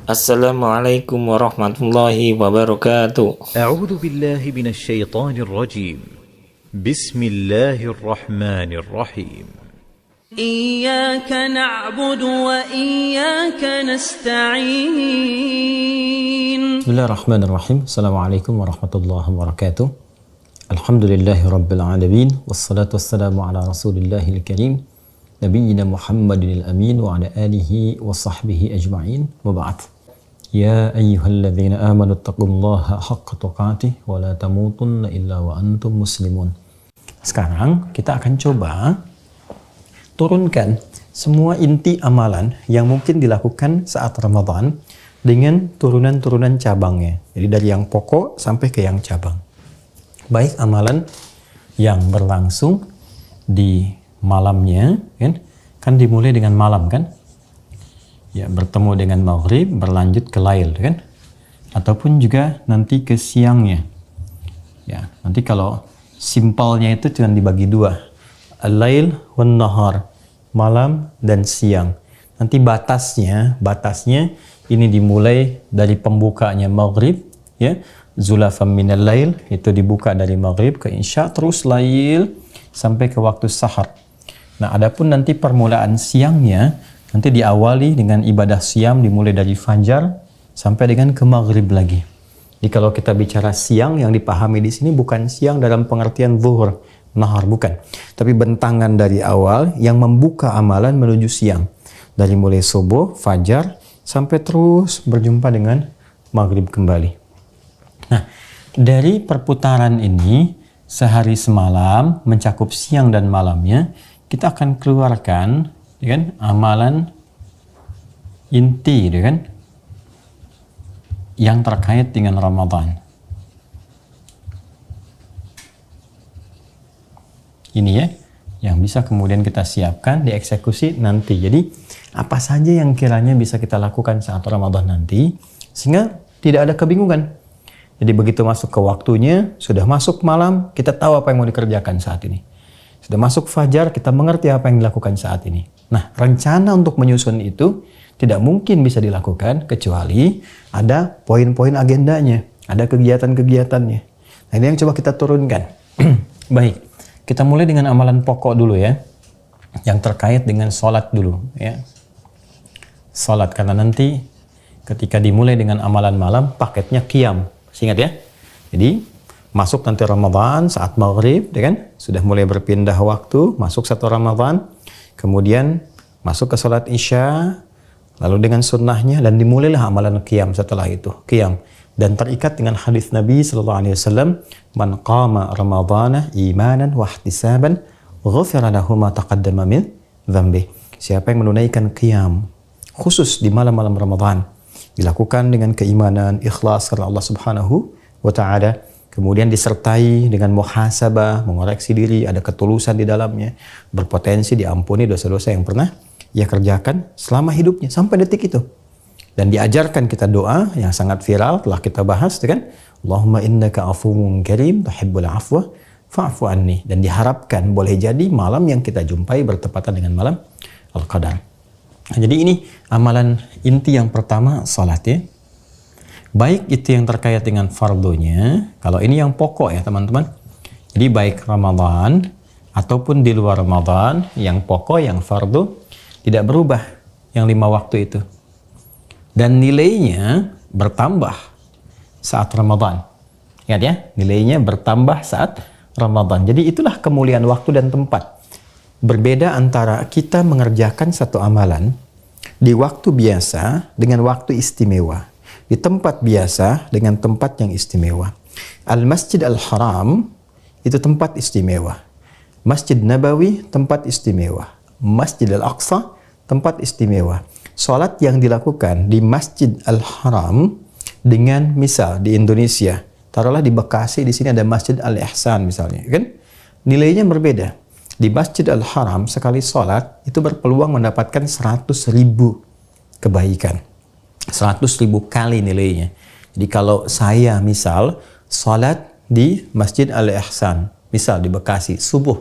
Assalamualaikum warahmatullahi wabarakatuh. أعوذ بالله من الشيطان الرجيم. بسم الله الرحمن الرحيم. إياك نعبد وإياك نستعين. Bismillahirrahmanirrahim. Assalamualaikum warahmatullahi wabarakatuh. Alhamdulillahi rabbil alamin. Wassalatu wassalamu ala rasulillahil karim Nabiyyina Muhammadinil amin wa ala alihi wa sahbihi ajma'in. Wa ba'd. Ya ayyuhalladzina amanu taqullaha haqqa tuqatih wa la tamutunna illa wa antum muslimun. Sekarang kita akan coba turunkan semua inti amalan yang mungkin dilakukan saat Ramadan dengan turunan-turunan cabangnya. Jadi dari yang pokok sampai ke yang cabang. Baik amalan yang berlangsung di malamnya, kan dimulai dengan malam kan? Ya, bertemu dengan maghrib, berlanjut ke lail kan? Ataupun juga nanti ke siangnya. Ya, nanti kalau simpelnya itu cuma dibagi dua. Al-lail wan nahar, malam dan siang. Nanti batasnya ini dimulai dari pembukanya maghrib, ya. Zulafam minal lail, itu dibuka dari maghrib ke isya, terus lail sampai ke waktu sahar. Nah, adapun nanti permulaan siangnya nanti diawali dengan ibadah siam dimulai dari fajar sampai dengan ke maghrib lagi. Jadi kalau kita bicara siang yang dipahami di sini bukan siang dalam pengertian zuhur, nahar, bukan. Tapi bentangan dari awal yang membuka amalan menuju siang. Dari mulai subuh, fajar, sampai terus berjumpa dengan maghrib kembali. Nah, dari perputaran ini sehari semalam mencakup siang dan malamnya, kita akan keluarkan kan, amalan inti kan, yang terkait dengan Ramadan. Ini ya, yang bisa kemudian kita siapkan, dieksekusi nanti. Jadi, apa saja yang kiranya bisa kita lakukan saat Ramadan nanti, sehingga tidak ada kebingungan. Jadi begitu masuk ke waktunya, sudah masuk malam, kita tahu apa yang mau dikerjakan saat ini. Sudah masuk fajar, kita mengerti apa yang dilakukan saat ini. Nah, rencana untuk menyusun itu tidak mungkin bisa dilakukan kecuali ada poin-poin agendanya, ada kegiatan-kegiatannya. Nah, ini yang coba kita turunkan. Baik, kita mulai dengan amalan pokok dulu ya, yang terkait dengan sholat dulu ya. Sholat, karena nanti ketika dimulai dengan amalan malam, paketnya qiyam. Ingat ya. Jadi masuk nanti Ramadan saat maghrib, ya kan? Sudah mulai berpindah waktu, masuk satu Ramadan, kemudian masuk ke sholat isya, lalu dengan sunnahnya, dan dimulailah amalan qiyam setelah itu, qiyam. Dan terikat dengan hadis Nabi SAW, man qama Ramadana imanan wa ihtisaban ghufira lahu ma taqaddama min dzambi. Siapa yang menunaikan qiyam khusus di malam-malam Ramadan, dilakukan dengan keimanan, ikhlas karena Allah Subhanahu wa Ta'ala, kemudian disertai dengan muhasabah, mengoreksi diri, ada ketulusan di dalamnya, berpotensi diampuni dosa-dosa yang pernah ia kerjakan selama hidupnya sampai detik itu. Dan diajarkan kita doa yang sangat viral, telah kita bahas, kan? Allahumma innaka afuwun karim tuhibbul afwa fa'fu anni. Dan diharapkan boleh jadi malam yang kita jumpai bertepatan dengan malam Al-Qadar. Nah, jadi ini amalan inti yang pertama, salat ya. Baik itu yang terkait dengan fardunya, kalau ini yang pokok ya teman-teman. Jadi baik Ramadan ataupun di luar Ramadan, yang pokok, yang fardu tidak berubah, yang 5 waktu itu. Dan nilainya bertambah saat Ramadan. Ingat ya, nilainya bertambah saat Ramadan. Jadi itulah kemuliaan waktu dan tempat. Berbeda antara kita mengerjakan satu amalan di waktu biasa dengan waktu istimewa, di tempat biasa dengan tempat yang istimewa. Al-Masjid Al-Haram itu tempat istimewa, Masjid Nabawi tempat istimewa, Masjid Al-Aqsa tempat istimewa. Salat yang dilakukan di Masjid Al-Haram dengan misal di Indonesia, taruhlah di Bekasi, di sini ada Masjid Al-Ihsan misalnya, kan? Nilainya berbeda. Di Masjid Al-Haram sekali sholat itu berpeluang mendapatkan 100.000 kebaikan. 100.000 kali nilainya. Jadi kalau saya misal sholat di Masjid Al-Ihsan, misal di Bekasi, subuh,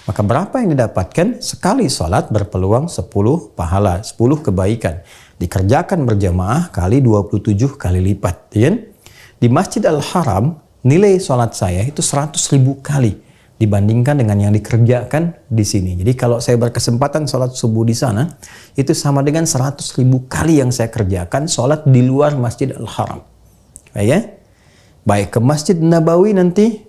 maka berapa yang didapatkan? Sekali sholat berpeluang 10 pahala, 10 kebaikan. Dikerjakan berjamaah kali 27 kali lipat. Ya kan? Di Masjid Al-Haram, nilai sholat saya itu 100.000 kali dibandingkan dengan yang dikerjakan di sini. Jadi kalau saya berkesempatan sholat subuh di sana, itu sama dengan 100.000 kali yang saya kerjakan sholat di luar Masjid Al-Haram. Ya? Baik ke Masjid Nabawi nanti,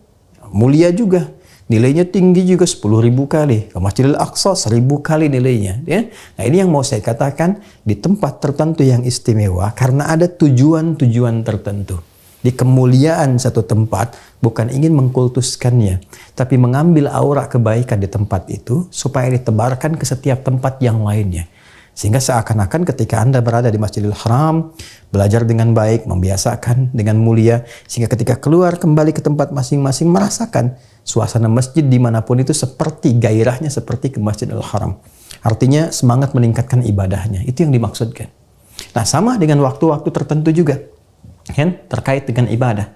mulia juga. Nilainya tinggi juga 10.000 kali. Ke Masjidil Aqsa 1.000 kali nilainya. Ya? Nah ini yang mau saya katakan, di tempat tertentu yang istimewa, karena ada tujuan-tujuan tertentu. Di kemuliaan satu tempat bukan ingin mengkultuskannya, tapi mengambil aura kebaikan di tempat itu supaya ditebarkan ke setiap tempat yang lainnya. Sehingga seakan-akan ketika Anda berada di Masjidil Haram, belajar dengan baik, membiasakan dengan mulia, sehingga ketika keluar kembali ke tempat masing-masing merasakan suasana masjid dimanapun itu seperti gairahnya seperti ke Masjidil Haram. Artinya semangat meningkatkan ibadahnya, itu yang dimaksudkan. Nah sama dengan waktu-waktu tertentu juga. Kan terkait dengan ibadah,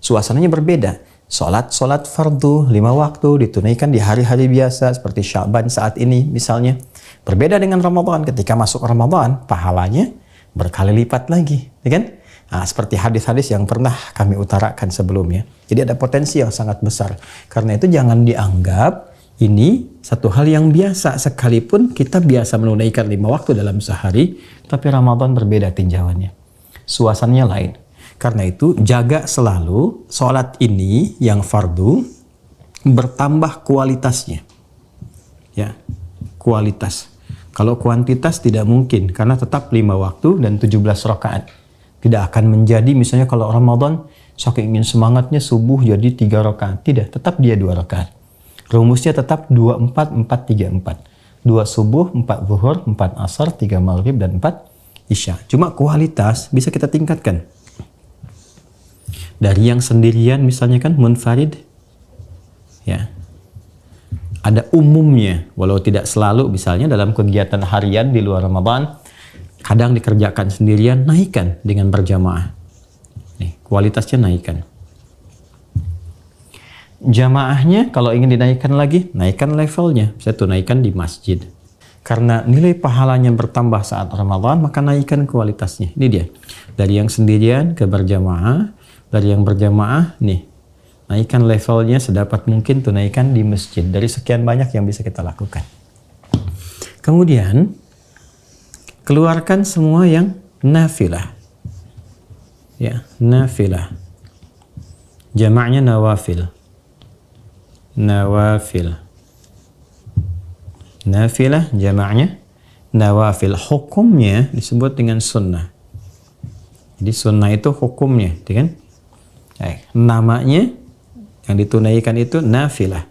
suasananya berbeda. Solat fardu 5 waktu ditunaikan di hari-hari biasa seperti Sya'ban saat ini misalnya. Berbeda dengan Ramadan, ketika masuk Ramadan pahalanya berkali lipat lagi, ya kan? Nah, seperti hadis-hadis yang pernah kami utarakan sebelumnya. Jadi ada potensi yang sangat besar. Karena itu jangan dianggap ini satu hal yang biasa, sekalipun kita biasa menunaikan 5 waktu dalam sehari, tapi Ramadan berbeda tinjauannya. Suasananya lain. Karena itu jaga selalu sholat ini yang fardu bertambah kualitasnya. Ya, kualitas. Kalau kuantitas tidak mungkin karena tetap 5 waktu dan 17 rakaat. Tidak akan menjadi misalnya kalau Ramadan saking ingin semangatnya subuh jadi 3 rakaat. Tidak, tetap dia 2 rakaat. Rumusnya tetap 2-4-4-3-4. 2 subuh, 4 zuhur, 4 asar, 3 maghrib dan 4 isya. Cuma kualitas bisa kita tingkatkan. Dari yang sendirian misalnya kan munfarid, ya ada umumnya, walau tidak selalu misalnya dalam kegiatan harian di luar Ramadan, kadang dikerjakan sendirian, naikkan dengan berjamaah. Nih, kualitasnya naikkan. Jamaahnya kalau ingin dinaikkan lagi, naikkan levelnya, bisa tuh naikkan di masjid. Karena nilai pahalanya bertambah saat Ramadan, maka naikkan kualitasnya. Ini dia, dari yang sendirian ke berjamaah. Dari yang berjamaah, nih, naikkan levelnya sedapat mungkin tunaikan di masjid. Dari sekian banyak yang bisa kita lakukan. Kemudian, keluarkan semua yang nafilah. Ya, nafilah. Jamaknya nawafil. Nawafil. Nafilah, jamaknya nawafil. Hukumnya disebut dengan sunnah. Jadi sunnah itu hukumnya, kan? Namanya yang ditunaikan itu nafilah,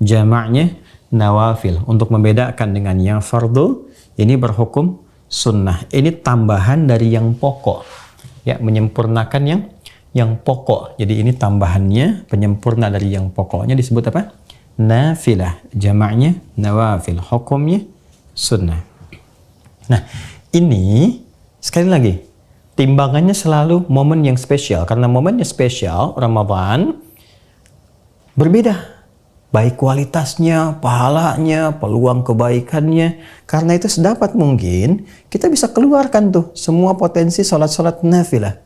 jamaknya nawafil. Untuk membedakan dengan yang fardu, ini berhukum sunnah. Ini tambahan dari yang pokok, ya, menyempurnakan yang pokok. Jadi ini tambahannya, penyempurna dari yang pokoknya disebut apa? Nafilah, jamaknya nawafil, hukumnya sunnah. Nah ini sekali lagi, timbangannya selalu momen yang spesial. Karena momennya spesial, Ramadan, berbeda. Baik kualitasnya, pahalanya, peluang kebaikannya. Karena itu sedapat mungkin, kita bisa keluarkan tuh semua potensi sholat-sholat nafilah.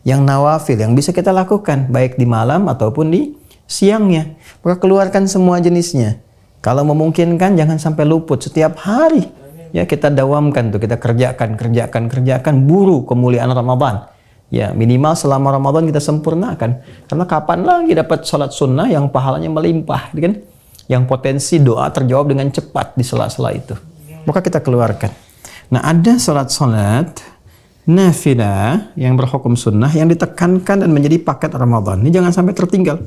Yang nawafil, yang bisa kita lakukan. Baik di malam ataupun di siangnya. Maka keluarkan semua jenisnya. Kalau memungkinkan, jangan sampai luput setiap hari. Ya, kita dawamkan tuh, kita kerjakan, buru kemuliaan Ramadan. Ya, minimal selama Ramadan kita sempurnakan. Karena kapan lagi dapat sholat sunnah yang pahalanya melimpah, kan? Yang potensi doa terjawab dengan cepat di sela-sela itu. Maka kita keluarkan. Nah, ada sholat-sholat nafilah yang berhukum sunnah yang ditekankan dan menjadi paket Ramadan. Ini jangan sampai tertinggal.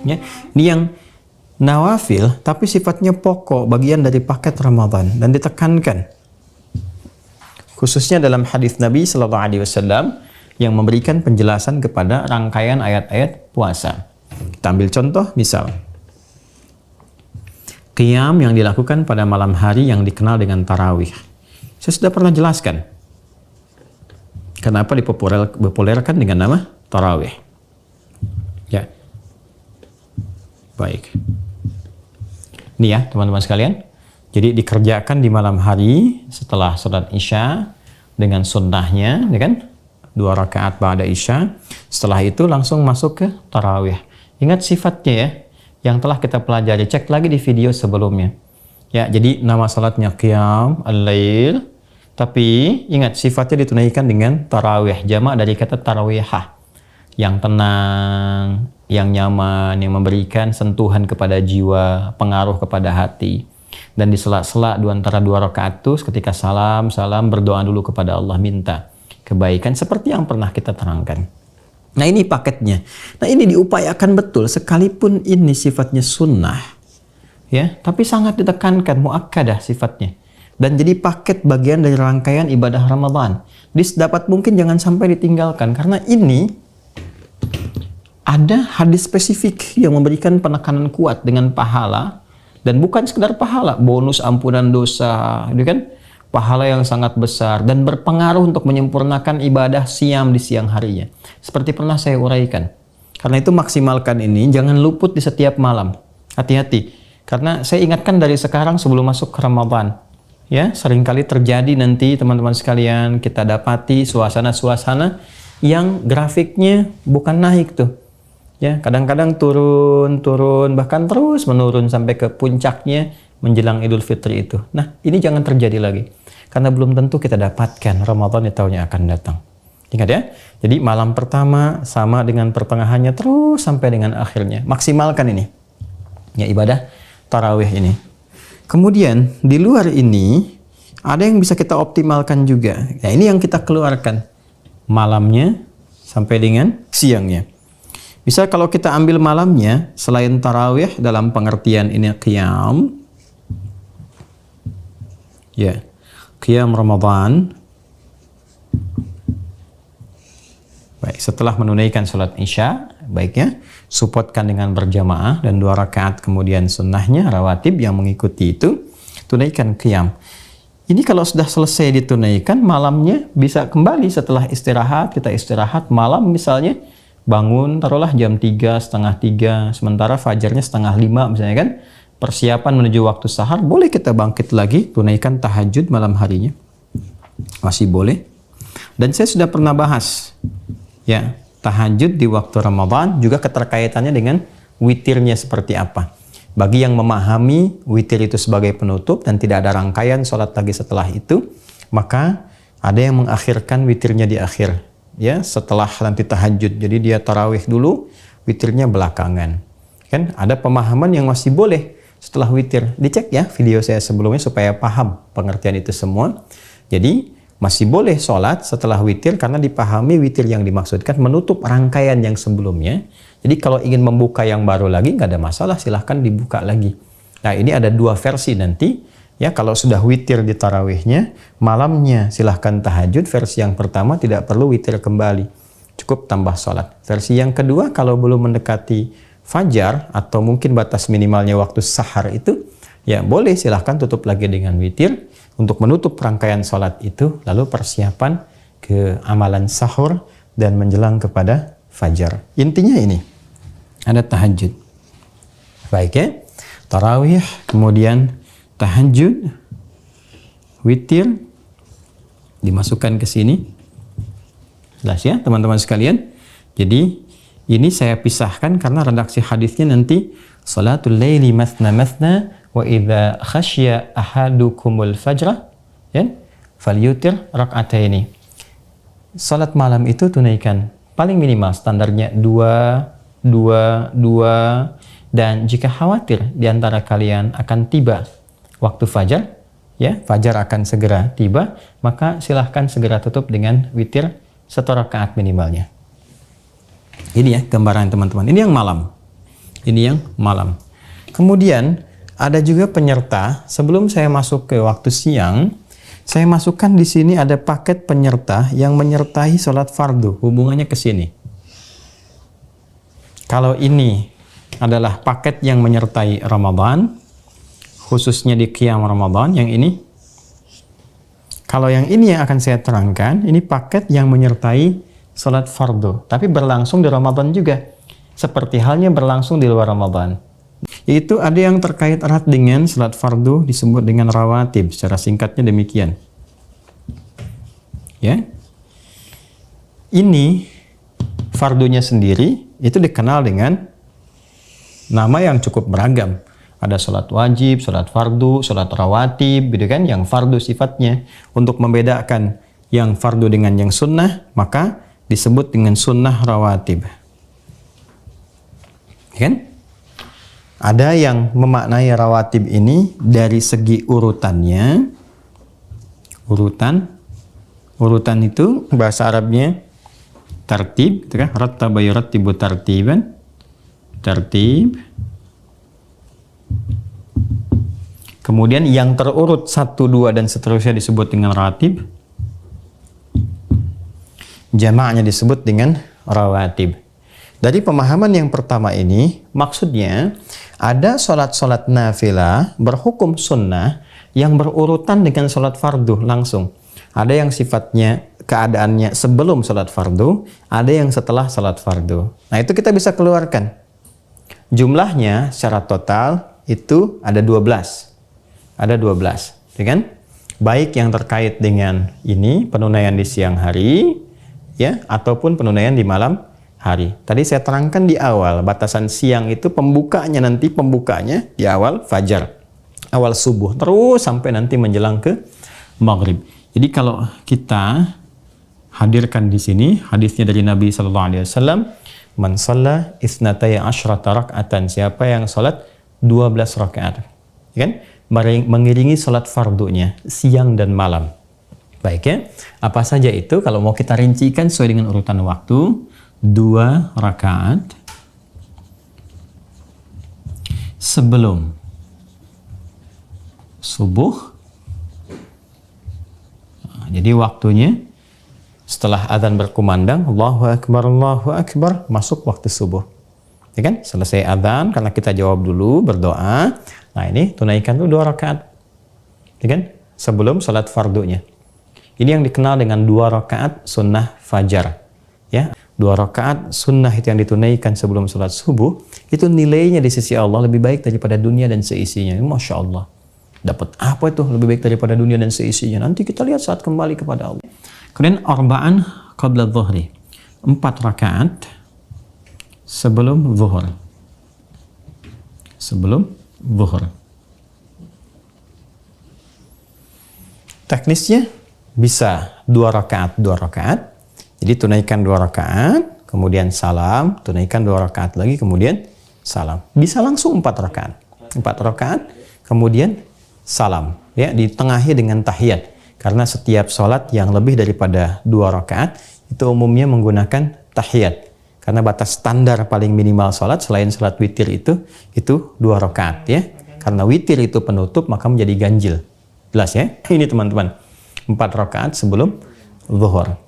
Ya, ini yang nawafil tapi sifatnya pokok, bagian dari paket Ramadan dan ditekankan. Khususnya dalam hadis Nabi Sallallahu Alaihi Wasallam yang memberikan penjelasan kepada rangkaian ayat-ayat puasa. Kita ambil contoh, misal qiyam yang dilakukan pada malam hari yang dikenal dengan tarawih. Saya sudah pernah jelaskan kenapa dipopulerkan dengan nama tarawih. Ya, baik. Ini ya teman-teman sekalian. Jadi dikerjakan di malam hari setelah sholat isya, dengan sunnahnya, ya kan? 2 rakaat ba'da isya. Setelah itu langsung masuk ke tarawih. Ingat sifatnya ya, yang telah kita pelajari. Cek lagi di video sebelumnya. Ya, jadi nama salatnya qiyam al-lail, tapi ingat sifatnya ditunaikan dengan tarawih. Jamak dari kata tarawihah, yang tenang, yang nyaman, yang memberikan sentuhan kepada jiwa, pengaruh kepada hati. Dan di sela-sela antara 2 rakaat itu, ketika salam berdoa dulu kepada Allah, minta kebaikan seperti yang pernah kita terangkan. Nah, ini paketnya. Nah, ini diupayakan betul sekalipun ini sifatnya sunnah, ya, tapi sangat ditekankan, muakkadah sifatnya, dan jadi paket bagian dari rangkaian ibadah Ramadan. Dapat mungkin jangan sampai ditinggalkan, karena ini ada hadis spesifik yang memberikan penekanan kuat dengan pahala, dan bukan sekedar pahala, bonus ampunan dosa, gitu kan? Pahala yang sangat besar dan berpengaruh untuk menyempurnakan ibadah siam di siang harinya. Seperti pernah saya uraikan. Karena itu maksimalkan ini, jangan luput di setiap malam. Hati-hati. Karena saya ingatkan dari sekarang sebelum masuk ke Ramadan. Ya, seringkali terjadi nanti teman-teman sekalian, kita dapati suasana-suasana yang grafiknya bukan naik tuh. Ya, kadang-kadang turun, bahkan terus menurun sampai ke puncaknya menjelang Idul Fitri itu. Nah, ini jangan terjadi lagi. Karena belum tentu kita dapatkan Ramadan di tahun yang akan datang. Ingat ya. Jadi malam pertama sama dengan pertengahannya terus sampai dengan akhirnya. Maksimalkan ini. Ya, ibadah tarawih ini. Kemudian di luar ini ada yang bisa kita optimalkan juga. Nah, ini yang kita keluarkan. Malamnya sampai dengan siangnya. Bisa kalau kita ambil malamnya, selain tarawih dalam pengertian ini qiyam, ya, qiyam Ramadan. Baik, setelah menunaikan sholat isya, baiknya supportkan dengan berjamaah dan 2 rakaat kemudian sunnahnya rawatib yang mengikuti itu, tunaikan qiyam. Ini kalau sudah selesai ditunaikan, malamnya bisa kembali setelah istirahat, kita istirahat malam misalnya, bangun taruhlah jam 3, setengah 3, sementara fajarnya setengah 5 misalnya kan, persiapan menuju waktu sahar, boleh kita bangkit lagi, tunaikan tahajud malam harinya. Masih boleh. Dan saya sudah pernah bahas, ya, tahajud di waktu Ramadan juga keterkaitannya dengan witirnya seperti apa. Bagi yang memahami witir itu sebagai penutup dan tidak ada rangkaian sholat lagi setelah itu, maka ada yang mengakhirkan witirnya di akhir, ya, setelah nanti tahajud. Jadi dia tarawih dulu, witirnya belakangan. Kan ada pemahaman yang masih boleh setelah witir. Dicek ya video saya sebelumnya supaya paham pengertian itu semua. Jadi masih boleh sholat setelah witir karena dipahami witir yang dimaksudkan menutup rangkaian yang sebelumnya. Jadi kalau ingin membuka yang baru lagi nggak ada masalah, silahkan dibuka lagi. Nah, ini ada 2 versi nanti. Ya, kalau sudah witir di tarawihnya, malamnya silahkan tahajud. Versi yang pertama tidak perlu witir kembali, cukup tambah sholat. Versi yang kedua, kalau belum mendekati fajar atau mungkin batas minimalnya waktu sahar itu, ya boleh silahkan tutup lagi dengan witir untuk menutup rangkaian sholat itu, lalu persiapan ke amalan sahur dan menjelang kepada fajar. Intinya ini, ada tahajud. Baik ya, tarawih, kemudian tahajud, witir, dimasukkan ke sini. Jelas ya teman-teman sekalian. Jadi ini saya pisahkan karena redaksi hadisnya nanti salatul laili mathna mathna wa idza khasya ahadukumul fajra, ya, falyutir rak'ataini. Salat malam itu tunaikan paling minimal standarnya 2, dan jika khawatir di antara kalian akan tiba waktu fajar, ya, fajar akan segera tiba, maka silahkan segera tutup dengan witir 1 rakaat minimalnya. Ini ya gambaran teman-teman. Ini yang malam. Ini yang malam. Kemudian ada juga penyerta. Sebelum saya masuk ke waktu siang, saya masukkan di sini ada paket penyerta yang menyertai sholat fardu. Hubungannya ke sini. Kalau ini adalah paket yang menyertai Ramadan, khususnya di qiyam Ramadan, yang ini. Kalau yang ini yang akan saya terangkan, ini paket yang menyertai sholat fardu, tapi berlangsung di Ramadan juga, seperti halnya berlangsung di luar Ramadan. Yaitu ada yang terkait erat dengan sholat fardu disebut dengan rawatib. Secara singkatnya demikian. Ya. Ini fardunya sendiri itu dikenal dengan nama yang cukup beragam. Ada sholat wajib, sholat fardu, sholat rawatib, gitu kan? Yang fardu sifatnya. Untuk membedakan yang fardu dengan yang sunnah, maka disebut dengan sunnah rawatib. Kan? Ada yang memaknai rawatib ini dari segi urutannya. Urutan itu bahasa Arabnya tartib, gitu kan? Rattaba yurattibu tartiban. Tartib. Kemudian yang terurut 1, 2 dan seterusnya disebut dengan ratib. Jamaknya disebut dengan rawatib. Dari pemahaman yang pertama ini, maksudnya ada sholat-sholat nafilah berhukum sunnah yang berurutan dengan sholat fardu langsung. Ada yang sifatnya keadaannya sebelum sholat fardu, ada yang setelah sholat fardu. Nah, itu kita bisa keluarkan. Jumlahnya secara total itu ada 12. Ada 12, ya kan? Baik yang terkait dengan ini, penunaian di siang hari, ya, ataupun penunaian di malam hari. Tadi saya terangkan di awal, batasan siang itu pembukanya di awal fajar, awal subuh, terus sampai nanti menjelang ke maghrib. Jadi kalau kita hadirkan di sini hadisnya dari Nabi SAW, man shalla isnataya asyrata rak'atan, siapa yang salat 12 rakaat, ya kan? Mengiringi salat fardunya siang dan malam. Baik ya, apa saja itu? Kalau mau kita rincikan sesuai dengan urutan waktu, 2 rakaat sebelum subuh. Nah, jadi waktunya setelah azan berkumandang, Allahu Akbar, masuk waktu subuh. Ya kan? Selesai azan, karena kita jawab dulu, berdoa. Nah, ini tunaikan tuh 2 rakaat. Ya kan? Sebelum salat fardunya. Ini yang dikenal dengan 2 rakaat sunnah fajar. Ya, 2 rakaat sunnah itu yang ditunaikan sebelum salat subuh, itu nilainya di sisi Allah lebih baik daripada dunia dan seisinya. Masya Allah. Dapat apa itu lebih baik daripada dunia dan seisinya? Nanti kita lihat saat kembali kepada Allah. Kemudian arba'an qabla dhuhri. 4 rakaat sebelum zuhur. Sebelum zuhur. Teknisnya bisa 2 rakaat. Jadi tunaikan 2 rakaat, kemudian salam, tunaikan 2 rakaat lagi, kemudian salam. Bisa langsung 4 rakaat. 4 rakaat, kemudian salam. Ya, ditengahi dengan tahiyat. Karena setiap sholat yang lebih daripada 2 rakaat, itu umumnya menggunakan tahiyat. Karena batas standar paling minimal sholat selain sholat witir itu 2 rakaat ya. Karena witir itu penutup, maka menjadi ganjil. Jelas ya? Ini teman-teman. 4 rakaat sebelum zuhur.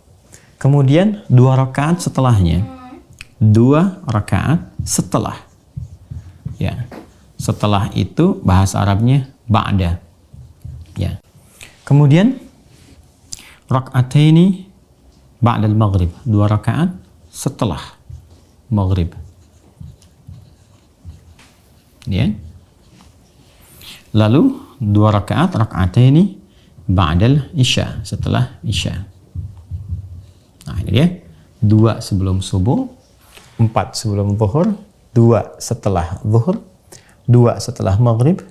Kemudian 2 rakaat setelahnya. 2 rakaat setelah. Ya. Setelah itu bahasa Arabnya ba'da. Ya. Kemudian raka'ataini ba'dal maghrib. 2 rakaat setelah maghrib. Ya. Lalu 2 rakaat raka'ataini ba'dal isya, setelah isya. Nah, ini dia. 2 sebelum subuh, 4 sebelum zuhur, 2 setelah zuhur, 2 setelah maghrib,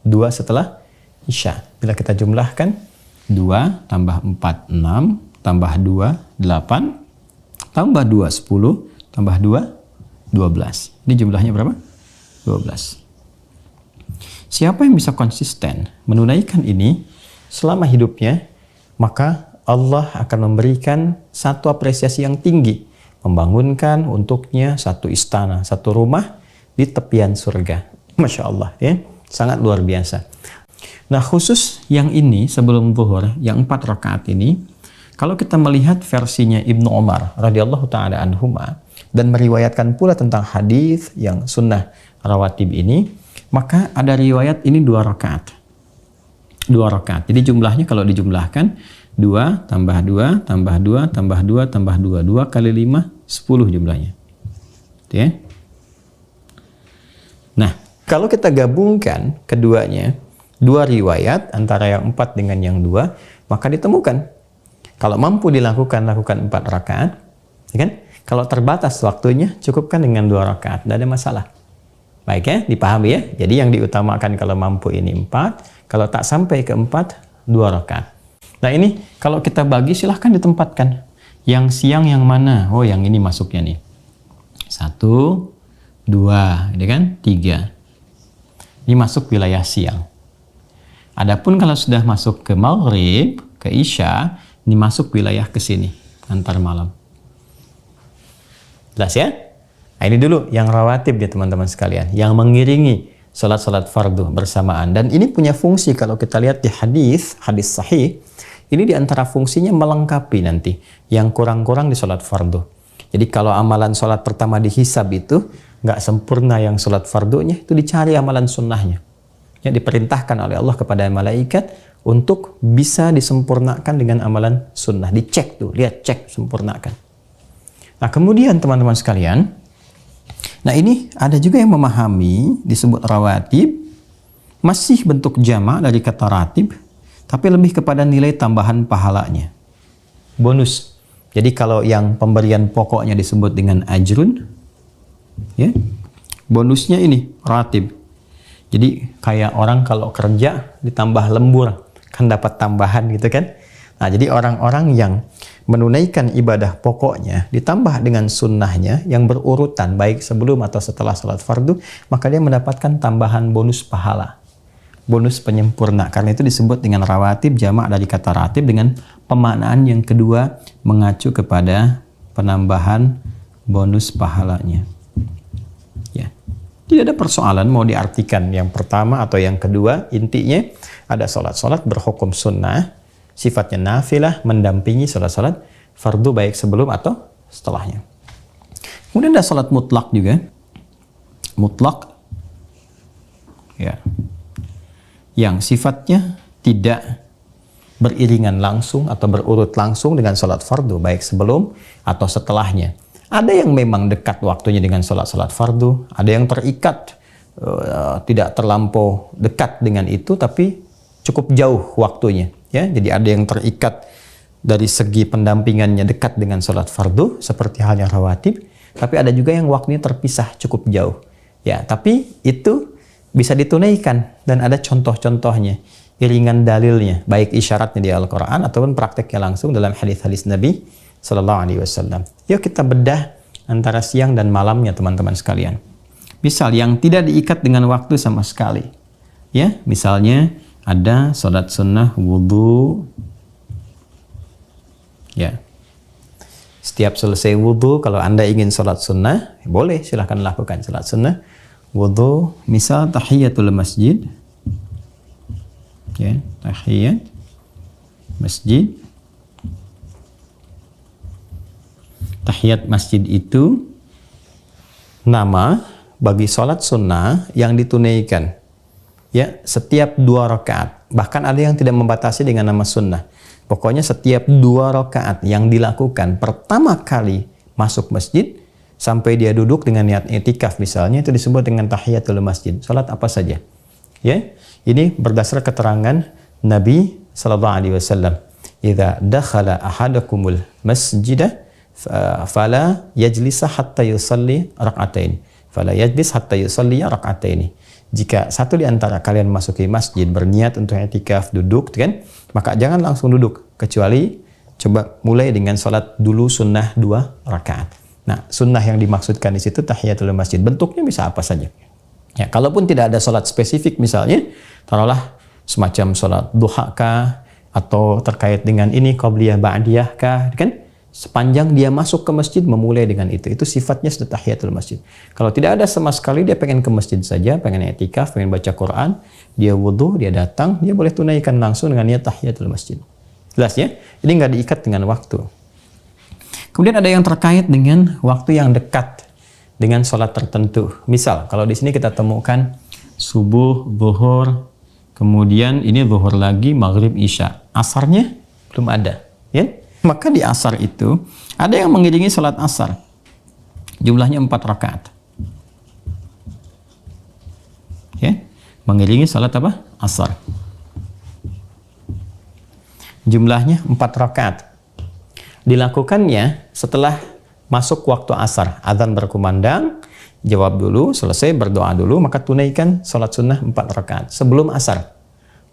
2 setelah isya. Bila kita jumlahkan 2 tambah 4 6 tambah 2 8 tambah 2 10 tambah 2 12. Ini jumlahnya berapa? 12. Siapa yang bisa konsisten menunaikan ini selama hidupnya, maka Allah akan memberikan satu apresiasi yang tinggi, membangunkan untuknya satu istana, satu rumah di tepian surga. Masya Allah ya, sangat luar biasa. Nah, khusus yang ini sebelum zuhur, yang 4 rakaat ini, kalau kita melihat versinya Ibnu Umar radhiyallahu taala anhuma dan meriwayatkan pula tentang hadis yang sunnah rawatib ini, maka ada riwayat ini 2 rakaat. 2 rakaat. Jadi jumlahnya kalau dijumlahkan 2 tambah 2 tambah 2 tambah 2 tambah 2, 2 kali 5 10 jumlahnya. Ya. Nah, kalau kita gabungkan keduanya, 2 riwayat antara yang 4 dengan yang 2, maka ditemukan Kalau mampu dilakukan, lakukan 4 rakaat. Ya kan? Kalau terbatas waktunya, cukupkan dengan 2 rakaat. Tidak ada masalah. Baik ya, dipahami ya. Jadi yang diutamakan kalau mampu ini 4. Kalau tak sampai ke 4, 2 rakaat. Nah ini, kalau kita bagi silahkan ditempatkan. Yang siang yang mana? Oh yang ini masuknya nih. 1, 2, ya kan? 3. Ini masuk wilayah siang. Adapun kalau sudah masuk ke maghrib, ke isya, ini masuk wilayah ke sini, antar malam. Jelas ya? Nah, ini dulu yang rawatib ya teman-teman sekalian, yang mengiringi salat-salat fardu bersamaan. Dan ini punya fungsi kalau kita lihat di hadis sahih, ini di antara fungsinya melengkapi nanti yang kurang-kurang di salat fardu. Jadi kalau amalan salat pertama dihisab itu nggak sempurna yang salat fardunya, itu dicari amalan sunnahnya. Ya, diperintahkan oleh Allah kepada malaikat untuk bisa disempurnakan dengan amalan sunnah. Dicek tuh, lihat, cek, sempurnakan. Nah kemudian teman-teman sekalian, nah ini ada juga yang memahami disebut rawatib, masih bentuk jamak dari kata ratib, tapi lebih kepada nilai tambahan pahalanya. Bonus. Jadi kalau yang pemberian pokoknya disebut dengan ajrun, ya, bonusnya ini ratib. Jadi kayak orang kalau kerja ditambah lembur, kan dapat tambahan gitu kan. Nah jadi orang-orang yang menunaikan ibadah pokoknya ditambah dengan sunnahnya yang berurutan baik sebelum atau setelah salat fardu, maka dia mendapatkan tambahan bonus pahala, bonus penyempurna. Karena itu disebut dengan rawatib, jamak dari kata ratib dengan pemaknaan yang kedua mengacu kepada penambahan bonus pahalanya. Ya. Tidak ada persoalan mau diartikan yang pertama atau yang kedua, intinya ada salat-salat berhukum sunnah, sifatnya nafilah, mendampingi salat-salat fardu baik sebelum atau setelahnya. Kemudian ada salat mutlak juga. Mutlak ya. Yang sifatnya tidak beriringan langsung atau berurut langsung dengan salat fardu baik sebelum atau setelahnya. Ada yang memang dekat waktunya dengan salat-salat fardu, ada yang terikat tidak terlampau dekat dengan itu tapi cukup jauh waktunya, ya. Jadi ada yang terikat dari segi pendampingannya dekat dengan salat fardu seperti halnya rawatib, tapi ada juga yang waktunya terpisah cukup jauh. Ya, tapi itu bisa ditunaikan dan ada contoh-contohnya, iringan dalilnya, baik isyaratnya di Al-Qur'an ataupun prakteknya langsung dalam hadis-hadis Nabi Sallallahu Alaihi Wasallam. Yuk kita bedah antara siang dan malamnya teman-teman sekalian. Misal yang tidak diikat dengan waktu sama sekali, ya, misalnya ada sholat sunnah wudhu, ya. Setiap selesai wudhu, kalau anda ingin sholat sunnah, boleh silahkan lakukan sholat sunnah wudhu. Misal tahiyatul masjid, ya, tahiyat masjid. Tahiyat masjid itu nama bagi sholat sunnah yang ditunaikan, ya, setiap 2 rakaat. Bahkan ada yang tidak membatasi dengan nama sunnah. Pokoknya setiap 2 rakaat yang dilakukan pertama kali masuk masjid sampai dia duduk dengan niat i'tikaf misalnya, itu disebut dengan tahiyatul masjid. Sholat apa saja, ya. Ini berdasar keterangan Nabi Sallallahu Alaihi Wasallam. Idza dakhala ahadakumul masjidah fala yajlisa hatta yusalli rak'atain. Fala yajlis hatta yusalli rak'atain. Jika satu di antara kalian masuki masjid berniat untuk i'tikaf, duduk kan, maka jangan langsung duduk, kecuali coba mulai dengan salat dulu sunnah 2 rakaat. Nah, sunnah yang dimaksudkan di situ tahiyatul masjid. Bentuknya bisa apa saja. Ya, kalaupun tidak ada salat spesifik misalnya, taruhlah semacam salat duha kah atau terkait dengan ini qabliyah ba'diyah kah, kan? Sepanjang dia masuk ke masjid memulai dengan itu sifatnya sudah tahiyatul masjid. Kalau tidak ada sama sekali, dia pengen ke masjid saja, pengen i'tikaf, pengen baca Quran, dia wudhu, dia datang, dia boleh tunaikan langsung dengan niat tahiyatul masjid. Jelas ya? Ini nggak diikat dengan waktu. Kemudian ada yang terkait dengan waktu yang dekat dengan sholat tertentu. Misal, kalau di sini kita temukan subuh, zuhur, kemudian ini zuhur lagi, maghrib, isya. Asarnya belum ada, ya? Maka di asar itu ada yang mengiringi sholat asar, jumlahnya 4 rakaat, ya, mengiringi sholat apa? Asar, jumlahnya 4 rakaat. Dilakukannya setelah masuk waktu asar, azan berkumandang, jawab dulu, selesai berdoa dulu, maka tunaikan salat sunnah 4 rakaat sebelum asar.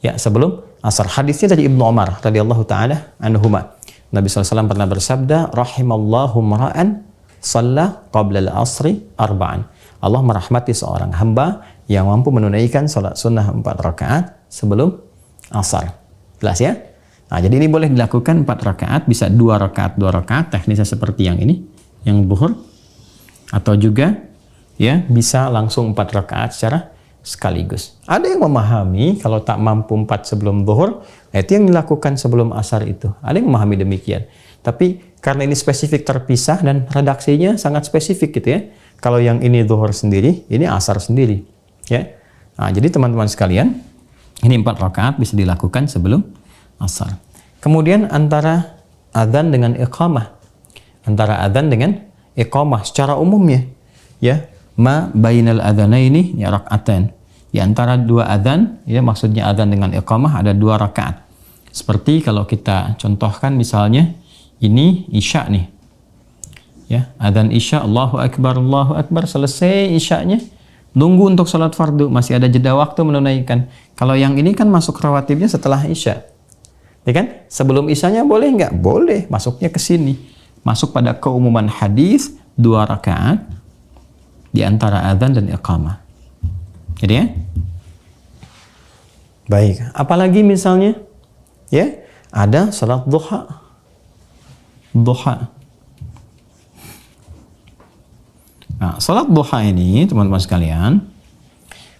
Ya, sebelum asar. Hadisnya dari Ibnu Umar radhiyallahu taala anhuma. Nabi SAW pernah bersabda, rahimallahu mar'an shalla qabla al-asri arba'an. Allah merahmati seorang hamba yang mampu menunaikan salat sunnah 4 rakaat sebelum asar. Jelas ya? Nah, jadi ini boleh dilakukan 4 rakaat, bisa 2 rakaat, 2 rakaat, teknisnya seperti yang ini, yang zuhur, atau juga ya bisa langsung 4 rakaat secara sekaligus. Ada yang memahami kalau tak mampu 4 sebelum zuhur, itu yang dilakukan sebelum asar itu. Ada yang memahami demikian. Tapi karena ini spesifik terpisah dan redaksinya sangat spesifik gitu ya. Kalau yang ini zuhur sendiri, ini asar sendiri, ya. Nah, jadi teman-teman sekalian, ini 4 rakaat bisa dilakukan sebelum asar. Kemudian antara adzan dengan iqamah, antara adzan dengan iqamah secara umumnya, ya, ma bainal adzanaini ya rakaatain. Di antara 2 adzan, ya maksudnya adzan dengan iqamah ada 2 rakaat. Seperti kalau kita contohkan misalnya ini isya nih. Ya, adzan isya, Allahu akbar, selesai isyanya, nunggu untuk salat fardu, masih ada jeda waktu menunaikan. Kalau yang ini kan masuk rawatibnya setelah isya. Ya kan? Sebelum isyanya boleh nggak? Boleh, masuknya ke sini. Masuk pada keumuman hadis 2 rakaat di antara adzan dan iqamah. Jadi ya? Baik, apalagi misalnya ya, ada salat duha. Nah, salat duha ini teman-teman sekalian,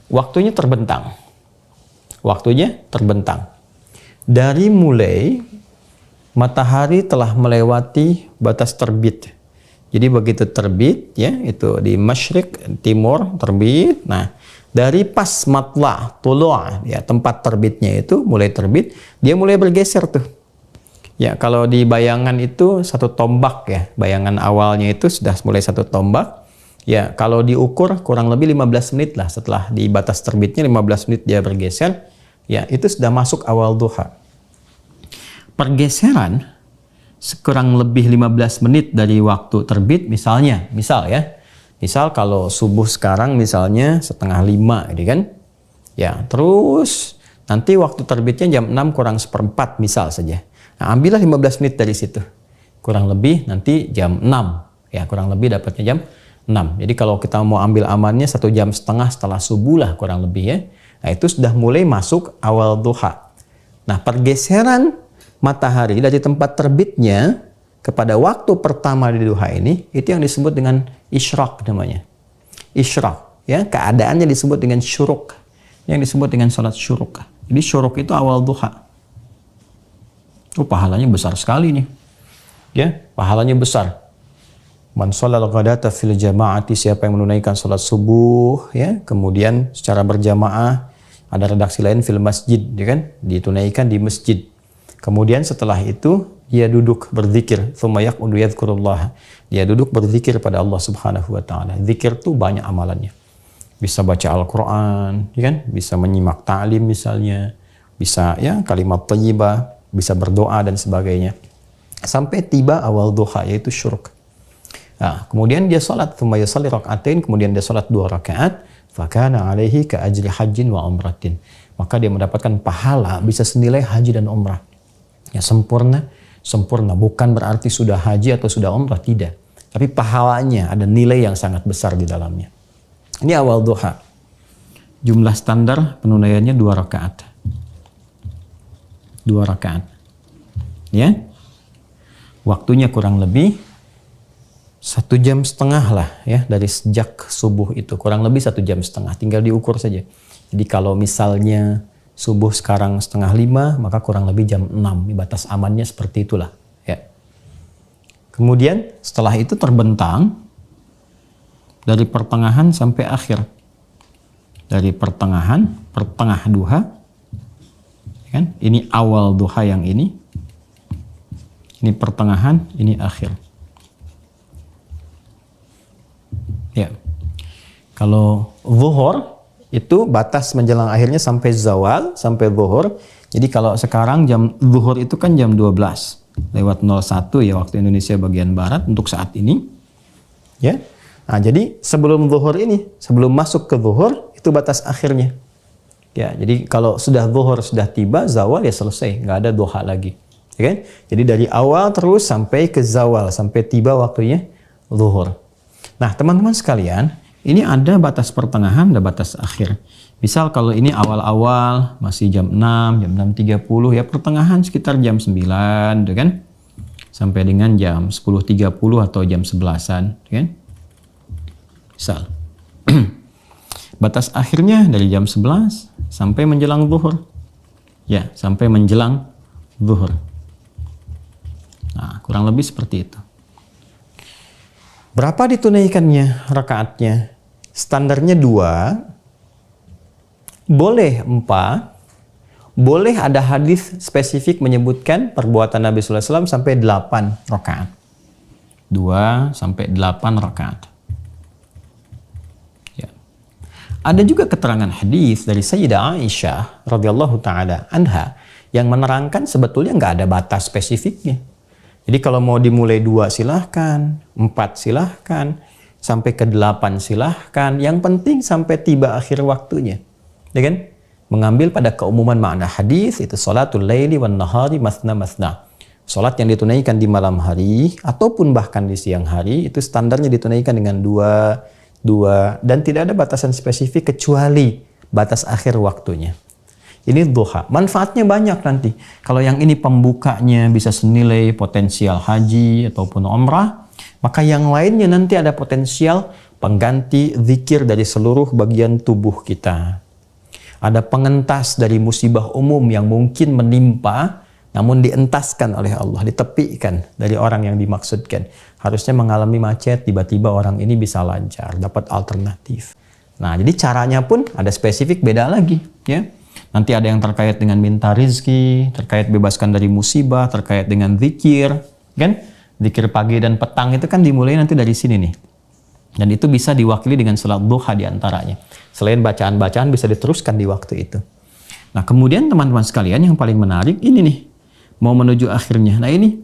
waktunya terbentang. Dari mulai matahari telah melewati batas terbit. Jadi begitu terbit, ya, itu di masyriq, timur, terbit. Nah, dari pas matla, tulu', ya, tempat terbitnya itu mulai terbit, dia mulai bergeser tuh. Ya, kalau di bayangan itu 1 tombak ya, bayangan awalnya itu sudah mulai 1 tombak. Ya, kalau diukur kurang lebih 15 menit lah setelah di batas terbitnya, 15 menit dia bergeser. Ya, itu sudah masuk awal duha. Pergeseran kurang lebih 15 menit dari waktu terbit misal ya. Misal kalau subuh sekarang misalnya 4:30 gitu kan. Ya, terus nanti waktu terbitnya jam 6 kurang 1/4 misal saja. Nah, ambillah 15 menit dari situ. Kurang lebih nanti jam 6. Ya, kurang lebih dapatnya jam 6. Jadi kalau kita mau ambil amannya 1,5 jam setelah subuh lah kurang lebih ya. Nah, itu sudah mulai masuk awal duha. Nah, pergeseran matahari dari tempat terbitnya kepada waktu pertama di duha ini, itu yang disebut dengan isyraq namanya. Isyraq, ya, keadaannya disebut dengan syuruk. Yang disebut dengan salat syuruk. Jadi syuruk itu awal duha. Pahalanya besar sekali nih. Ya, pahalanya besar. Man sholal ghadata fil jama'ati, siapa yang menunaikan salat subuh, ya, kemudian secara berjamaah, ada redaksi lain fil masjid, ya kan, ditunaikan di masjid. Kemudian setelah itu dia duduk berzikir, tsumma yaqudu yadhkurullah. Dia duduk berzikir pada Allah Subhanahu wa taala. Zikir tuh banyak amalannya. Bisa baca Al-Qur'an, ya kan? Bisa menyimak ta'lim misalnya, bisa ya kalimat thayyibah, bisa berdoa dan sebagainya. Sampai tiba awal duha yaitu syuruk. Nah, kemudian dia salat, tsumma yusalli rak'atain, kemudian dia salat 2 rakaat, fakana alaihi ka ajri hajjin wa umratin. Maka dia mendapatkan pahala bisa senilai haji dan umrah. Ya, sempurna, bukan berarti sudah haji atau sudah umrah, tidak. Tapi pahalanya ada nilai yang sangat besar di dalamnya. Ini awal duha. Jumlah standar penunaiannya 2 rakaat. 2 rakaat. Ya. Waktunya kurang lebih 1,5 jam lah ya, dari sejak subuh itu kurang lebih 1,5 jam, tinggal diukur saja. Jadi kalau misalnya subuh sekarang 4:30, maka kurang lebih jam 6, batas amannya seperti itulah ya. Kemudian setelah itu terbentang dari pertengahan sampai akhir, dari pertengah duha, kan? Ini awal duha yang ini pertengahan, ini akhir. Ya, kalau zuhur itu batas menjelang akhirnya sampai zawal, sampai zuhur. Jadi kalau sekarang jam zuhur itu kan jam 12. lewat 01 ya waktu Indonesia bagian barat untuk saat ini. Ya. Nah, jadi sebelum zuhur ini, sebelum masuk ke zuhur itu batas akhirnya. Ya, jadi kalau sudah zuhur sudah tiba, zawal ya selesai, nggak ada duha lagi. Ya kan? Jadi dari awal terus sampai ke zawal, sampai tiba waktunya zuhur. Nah, teman-teman sekalian, ini ada batas pertengahan, ada batas akhir. Misal kalau ini awal-awal masih jam 6, jam 6.30 ya, pertengahan sekitar jam 9, gitu kan? Sampai dengan jam 10.30 atau jam 11-an, gitu kan? Misal. Batas akhirnya dari jam 11 sampai menjelang zuhur. Ya, sampai menjelang zuhur. Nah, kurang lebih seperti itu. Berapa ditunaikannya rakaatnya? Standarnya 2, boleh 4, boleh ada hadis spesifik menyebutkan perbuatan Nabi SAW sampai 8 rakaat. 2 sampai 8 rakaat. Ya. Ada juga keterangan hadis dari Sayyidah Aisyah radhiyallahu taala anha yang menerangkan sebetulnya nggak ada batas spesifiknya. Jadi kalau mau dimulai 2 silahkan, 4 silahkan, sampai ke 8 silahkan. Yang penting sampai tiba akhir waktunya. Ya kan? Mengambil pada keumuman makna hadis itu salatul laili wan nahari masna masna. Salat yang ditunaikan di malam hari ataupun bahkan di siang hari itu standarnya ditunaikan dengan 2 dan tidak ada batasan spesifik kecuali batas akhir waktunya. Ini duha. Manfaatnya banyak nanti. Kalau yang ini pembukanya bisa senilai potensial haji ataupun umrah, maka yang lainnya nanti ada potensial pengganti zikir dari seluruh bagian tubuh kita. Ada pengentas dari musibah umum yang mungkin menimpa, namun dientaskan oleh Allah, ditepikan dari orang yang dimaksudkan. Harusnya mengalami macet, tiba-tiba orang ini bisa lancar, dapat alternatif. Nah, jadi caranya pun ada spesifik, beda lagi. Ya. Nanti ada yang terkait dengan minta rizki, terkait bebaskan dari musibah, terkait dengan zikir. Kan? Zikir pagi dan petang itu kan dimulai nanti dari sini nih. Dan itu bisa diwakili dengan salat duha diantaranya. Selain bacaan-bacaan bisa diteruskan di waktu itu. Nah, kemudian teman-teman sekalian yang paling menarik ini nih. Mau menuju akhirnya. Nah, ini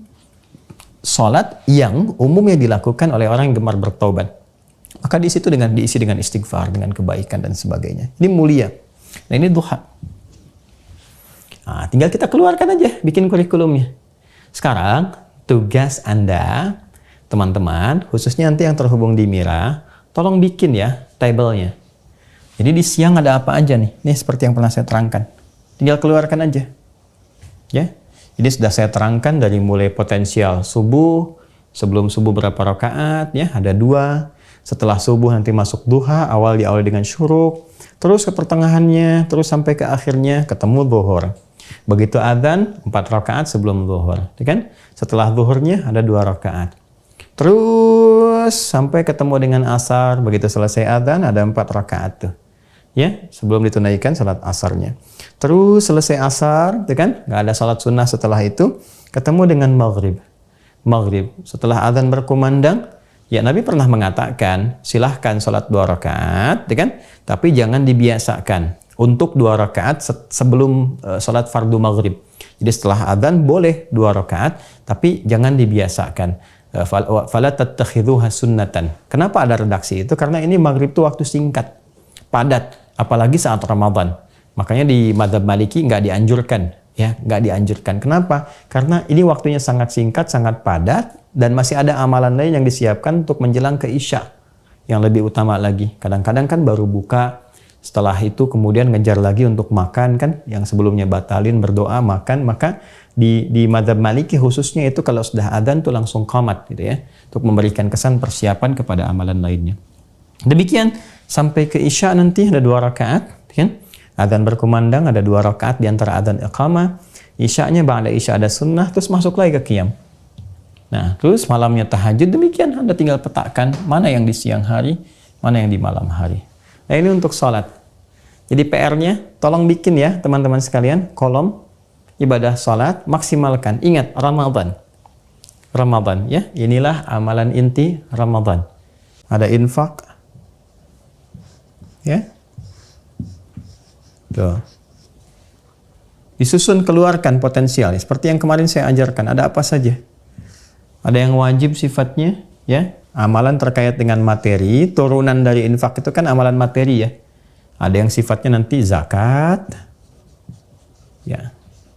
salat yang umumnya dilakukan oleh orang yang gemar bertaubat. Maka di situ diisi dengan istighfar, dengan kebaikan dan sebagainya. Ini mulia. Nah, ini duha. Nah, tinggal kita keluarkan aja, bikin kurikulumnya. Sekarang, tugas Anda, teman-teman, khususnya nanti yang terhubung di Mira, tolong bikin ya tabelnya. Jadi di siang ada apa aja nih? Ini seperti yang pernah saya terangkan. Tinggal keluarkan aja. Ya. Jadi sudah saya terangkan dari mulai potensial subuh, sebelum subuh berapa rakaat, ya, ada 2. Setelah subuh nanti masuk duha, awal diawali dengan syuruk, terus ke pertengahannya, terus sampai ke akhirnya ketemu zuhur. Begitu adzan 4 rakaat sebelum zuhur, kan? Setelah zuhurnya ada 2 rakaat. Terus sampai ketemu dengan asar, begitu selesai adzan ada 4 rakaat tuh. Ya, sebelum ditunaikan salat asarnya. Terus selesai asar, kan? Nggak ada salat sunnah setelah itu, ketemu dengan maghrib. Maghrib, setelah adzan berkumandang, ya Nabi pernah mengatakan, silahkan salat 2 rakaat, kan? Tapi jangan dibiasakan untuk 2 rakaat sebelum salat fardu maghrib. Jadi setelah adzan boleh 2 rakaat, tapi jangan dibiasakan. Fala tattakhidhuha sunnatan. Kenapa ada redaksi itu? Karena ini maghrib itu waktu singkat, padat, apalagi saat Ramadan. Makanya di mazhab Maliki nggak dianjurkan, ya, nggak dianjurkan. Kenapa? Karena ini waktunya sangat singkat, sangat padat, dan masih ada amalan lain yang disiapkan untuk menjelang ke Isya yang lebih utama lagi. Kadang-kadang kan baru buka, setelah itu kemudian ngejar lagi untuk makan kan, yang sebelumnya batalin berdoa makan. Maka di mazhab Maliki khususnya itu kalau sudah adzan tuh langsung qamat gitu ya, untuk memberikan kesan persiapan kepada amalan lainnya. Demikian sampai ke Isya nanti ada 2 rakaat, kan? Adzan berkumandang ada 2 rakaat di antara adzan iqamah. Isya'nya ba'da Isya ada sunnah, terus masuk lagi ke qiyam. Nah, terus malamnya tahajud. Demikian Anda tinggal petakan mana yang di siang hari, mana yang di malam hari. Nah, ini untuk sholat. Jadi PR-nya tolong bikin ya teman-teman sekalian kolom ibadah sholat, maksimalkan. Ingat Ramadan. Ramadan ya, inilah amalan inti Ramadan. Ada infak. Ya. Tuh. Disusun, keluarkan potensial. Seperti yang kemarin saya ajarkan, ada apa saja? Ada yang wajib sifatnya, ya. Amalan terkait dengan materi, turunan dari infak itu kan amalan materi ya. Ada yang sifatnya nanti zakat. Ya.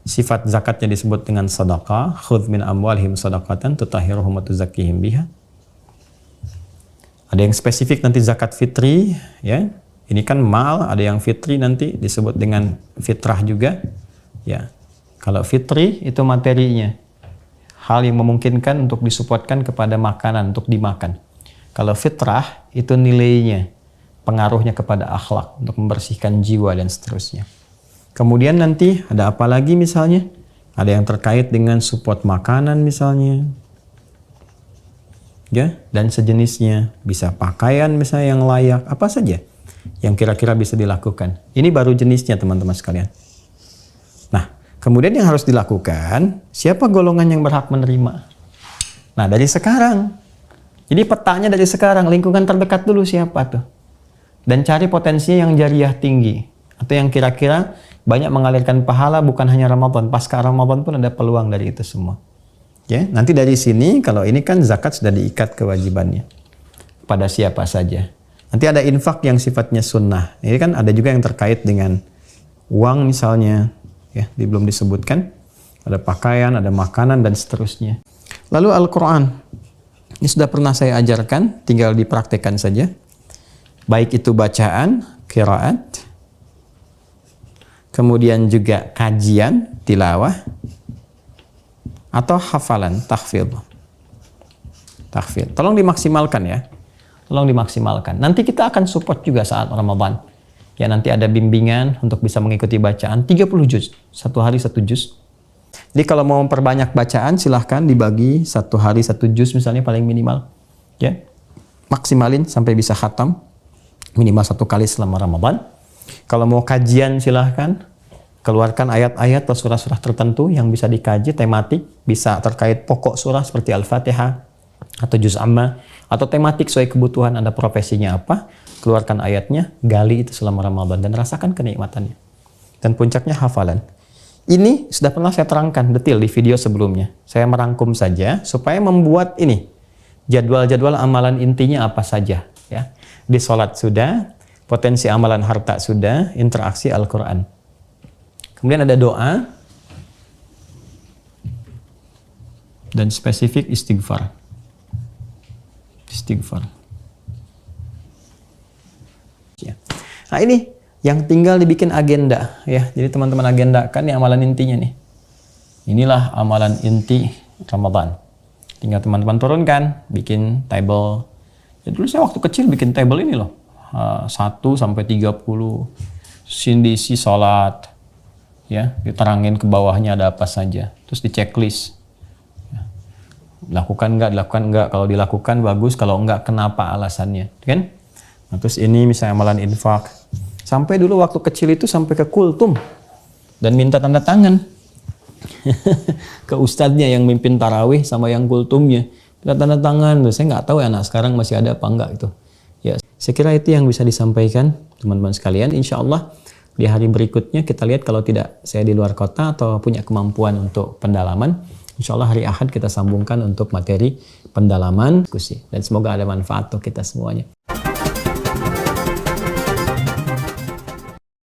Sifat zakatnya disebut dengan sedekah, khudz min amwalihim shadaqatan tutahhiruhum wa tuzakkihim biha. Ada yang spesifik nanti zakat fitri, ya. Ini kan mal, ada yang fitri nanti disebut dengan fitrah juga. Ya. Kalau fitri itu materinya. Hal yang memungkinkan untuk disupportkan kepada makanan, untuk dimakan. Kalau fitrah, itu nilainya, pengaruhnya kepada akhlak, untuk membersihkan jiwa dan seterusnya. Kemudian nanti ada apa lagi misalnya? Ada yang terkait dengan support makanan misalnya. Ya, dan sejenisnya. Bisa pakaian misalnya yang layak, apa saja yang kira-kira bisa dilakukan. Ini baru jenisnya teman-teman sekalian. Nah, kemudian yang harus dilakukan, siapa golongan yang berhak menerima? Nah, dari sekarang. Jadi petanya dari sekarang, lingkungan terdekat dulu siapa tuh. Dan cari potensinya yang jariah tinggi. Atau yang kira-kira banyak mengalirkan pahala bukan hanya Ramadan. Pasca Ramadan pun ada peluang dari itu semua. Ya, nanti dari sini, kalau ini kan zakat sudah diikat kewajibannya. Pada siapa saja. Nanti ada infak yang sifatnya sunnah. Ini kan ada juga yang terkait dengan uang misalnya. Ya, belum disebutkan. Ada pakaian, ada makanan, dan seterusnya. Lalu Al-Quran. Ini sudah pernah saya ajarkan, tinggal dipraktekkan saja. Baik itu bacaan, qiraat, kemudian juga kajian, tilawah, atau hafalan, tahfidz. Tahfidz. Tolong dimaksimalkan ya. Tolong dimaksimalkan. Nanti kita akan support juga saat Ramadan. Ya, nanti ada bimbingan untuk bisa mengikuti bacaan 30 juz. Satu hari 1 juz. Jadi kalau mau memperbanyak bacaan silahkan dibagi 1 hari 1 juz misalnya paling minimal. Ya. Maksimalin sampai bisa khatam. Minimal 1 kali selama Ramadan. Kalau mau kajian silahkan. Keluarkan ayat-ayat atau surah-surah tertentu yang bisa dikaji, tematik. Bisa terkait pokok surah seperti Al-Fatihah atau Juz Amma. Atau tematik sesuai kebutuhan Anda, profesinya apa. Keluarkan ayatnya, gali itu selama Ramadan. Dan rasakan kenikmatannya. Dan puncaknya hafalan. Ini sudah pernah saya terangkan detail di video sebelumnya. Saya merangkum saja supaya membuat ini. Jadwal-jadwal amalan intinya apa saja. Ya. Di sholat sudah, potensi amalan harta sudah, interaksi Al-Quran. Kemudian ada doa. Dan spesifik istighfar. Istighfar. Ya. Nah ini yang tinggal dibikin agenda ya. Jadi teman-teman agendakan nih amalan intinya nih. Inilah amalan inti Ramadan. Tinggal teman-teman turunkan, bikin table. Ya, dulu saya waktu kecil bikin table ini loh. 1 sampai 30. Sindisi sholat. Ya, diterangin ke bawahnya ada apa saja. Terus di checklist. Ya. Dilakukan enggak? Kalau dilakukan bagus, kalau enggak kenapa alasannya, kan? Nah, terus ini misalnya amalan infak. Sampai dulu waktu kecil itu sampai ke kultum dan minta tanda tangan ke ustadznya yang mimpin tarawih sama yang kultumnya. Minta tanda tangan. Saya nggak tahu ya anak sekarang masih ada apa enggak itu. Ya, saya kira itu yang bisa disampaikan teman-teman sekalian. Insya Allah di hari berikutnya kita lihat kalau tidak saya di luar kota atau punya kemampuan untuk pendalaman. Insya Allah hari Ahad kita sambungkan untuk materi pendalaman diskusi. Dan semoga ada manfaat untuk kita semuanya.